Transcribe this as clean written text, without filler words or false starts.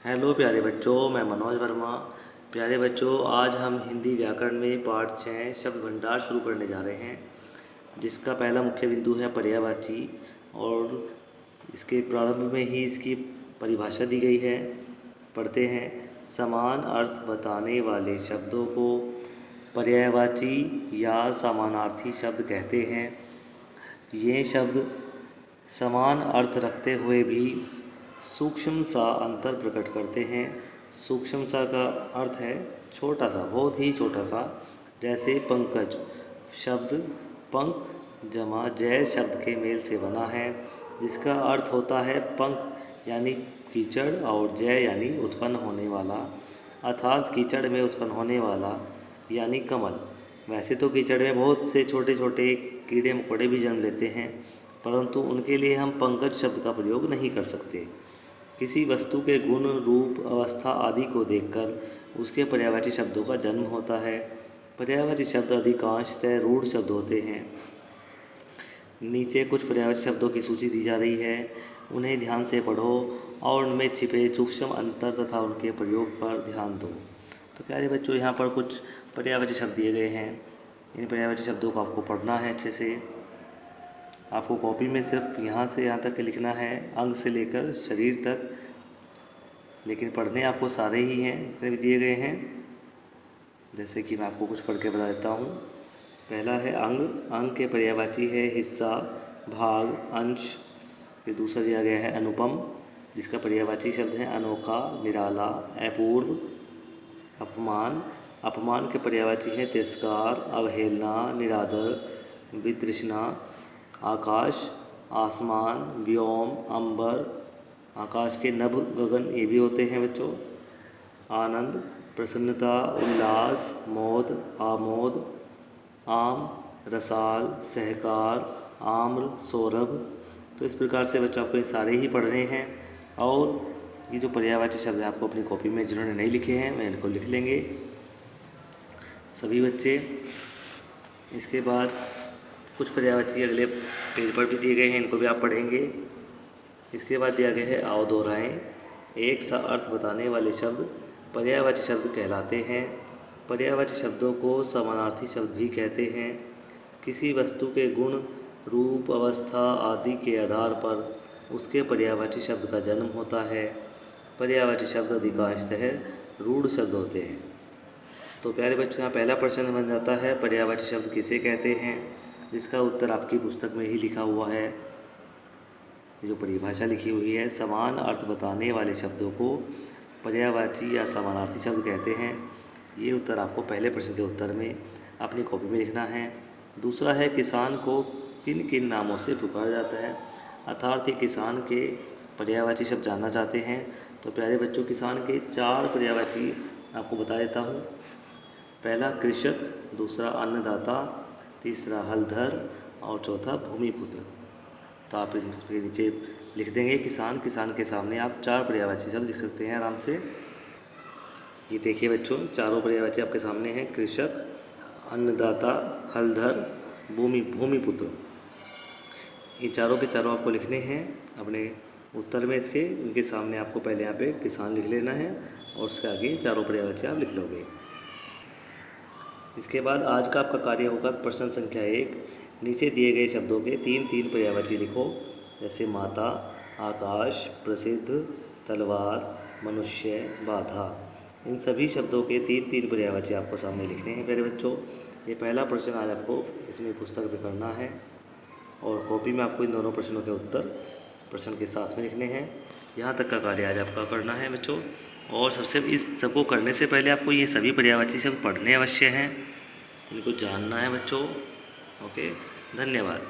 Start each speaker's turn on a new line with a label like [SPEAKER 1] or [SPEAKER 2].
[SPEAKER 1] Hello प्यारे बच्चों, मैं मनोज वर्मा। प्यारे बच्चों, आज हम हिंदी व्याकरण में पाठ 6 शब्द भंडार शुरू करने जा रहे हैं, जिसका पहला मुख्य बिंदु है पर्यायवाची। और इसके प्रारंभ में ही इसकी परिभाषा दी गई है। पढ़ते हैं। समान अर्थ बताने वाले शब्दों को पर्यायवाची या समानार्थी शब्द कहते हैं। ये शब्द समान अर्थ रखते हुए भी सूक्ष्म सा अंतर प्रकट करते हैं। सूक्ष्म सा का अर्थ है छोटा सा, बहुत ही छोटा सा। जैसे पंकज शब्द पंख जमा जय शब्द के मेल से बना है, जिसका अर्थ होता है पंख यानी कीचड़ और जय यानी उत्पन्न होने वाला, अर्थात कीचड़ में उत्पन्न होने वाला यानी कमल। वैसे तो कीचड़ में बहुत से छोटे छोटे कीड़े मकोड़े भी जन्म लेते हैं, परंतु उनके लिए हम पंकज शब्द का प्रयोग नहीं कर सकते। किसी वस्तु के गुण, रूप, अवस्था आदि को देखकर उसके पर्यायवाची शब्दों का जन्म होता है। पर्यायवाची शब्द अधिकांशतः रूढ़ शब्द होते हैं। नीचे कुछ पर्यायवाची शब्दों की सूची दी जा रही है, उन्हें ध्यान से पढ़ो और उनमें छिपे सूक्ष्म अंतर तथा उनके प्रयोग पर ध्यान दो। तो प्यारे बच्चों, यहाँ पर कुछ पर्यायवाची शब्द दिए गए हैं। इन पर्यायवाची शब्दों को आपको पढ़ना है अच्छे से। आपको कॉपी में सिर्फ यहाँ से यहाँ तक लिखना है, अंग से लेकर शरीर तक, लेकिन पढ़ने आपको सारे ही हैं जितने भी दिए गए हैं। जैसे कि मैं आपको कुछ पढ़ के बता देता हूँ। पहला है अंग। अंग के पर्यायवाची है हिस्सा, भाग, अंश। फिर दूसरा दिया गया है अनुपम, जिसका पर्यायवाची शब्द है अनोखा, निराला, अपूर्व। अपमान। अपमान के पर्यायवाची है तिरस्कार, अवहेलना, निरादर, वितृष्णा। आकाश, आसमान, व्योम, अंबर, आकाश के नभ, गगन, ये भी होते हैं बच्चों। आनंद, प्रसन्नता, उल्लास, मोद, आमोद, आम, रसाल, सहकार, आम्र, सौरभ। तो इस प्रकार से बच्चों आपको ये सारे ही पढ़ने हैं। और ये जो पर्यायवाची शब्द हैं आपको अपनी कॉपी में जिन्होंने नहीं लिखे हैं मैं इनको लिख लेंगे सभी बच्चे। इसके बाद कुछ पर्यायवाची अगले पेज पर भी दिए गए हैं, इनको भी आप पढ़ेंगे। इसके बाद दिया गया है आओ दोहराएं। एक सा अर्थ बताने वाले शब्द पर्यायवाची शब्द कहलाते हैं। पर्यायवाची शब्दों को समानार्थी शब्द भी कहते हैं। किसी वस्तु के गुण, रूप, अवस्था आदि के आधार पर उसके पर्यायवाची शब्द का जन्म होता है। पर्यायवाची शब्द अधिकांशतः रूढ़ शब्द होते हैं। तो प्यारे बच्चों, यहाँ पहला प्रश्न बन जाता है पर्यायवाची शब्द किसे कहते हैं, जिसका उत्तर आपकी पुस्तक में ही लिखा हुआ है। जो परिभाषा लिखी हुई है, समान अर्थ बताने वाले शब्दों को पर्यायवाची या समानार्थी शब्द कहते हैं। ये उत्तर आपको पहले प्रश्न के उत्तर में अपनी कॉपी में लिखना है। दूसरा है किसान को किन किन नामों से पुकारा जाता है, अर्थात ये किसान के पर्यायवाची शब्द जानना चाहते हैं। तो प्यारे बच्चों, किसान के 4 पर्यायवाची आपको बता देता हूँ। पहला कृषक, दूसरा अन्नदाता, तीसरा हलधर और चौथा भूमिपुत्र। तो आप इसके नीचे लिख देंगे किसान। किसान के सामने आप 4 पर्यायवाची शब्द लिख सकते हैं आराम से। ये देखिए बच्चों, चारों पर्यायवाची आपके सामने हैं, कृषक, अन्नदाता, हलधर, भूमिपुत्र। ये चारों के चारों आपको लिखने हैं अपने उत्तर में। इनके सामने आपको पहले यहाँ पे किसान लिख लेना है और उसके आगे चारों पर्यायवाची आप लिख लोगे। इसके बाद आज का आपका कार्य होगा प्रश्न संख्या 1। नीचे दिए गए शब्दों के 3-3 पर्यायवाची लिखो। जैसे माता, आकाश, प्रसिद्ध, तलवार, मनुष्य, बाधा। इन सभी शब्दों के 3-3 पर्यायवाची आपको सामने लिखने हैं प्यारे बच्चों। ये पहला प्रश्न आज आपको इसमें पुस्तक में करना है और कॉपी में आपको इन दोनों प्रश्नों के उत्तर प्रश्न के साथ में लिखने हैं। यहाँ तक का कार्य आज आपका करना है बच्चों। और सबसे इस सबको करने से पहले आपको ये सभी पर्यायवाची शब्द पढ़ने अवश्य हैं, इनको जानना है बच्चों। ओके, धन्यवाद।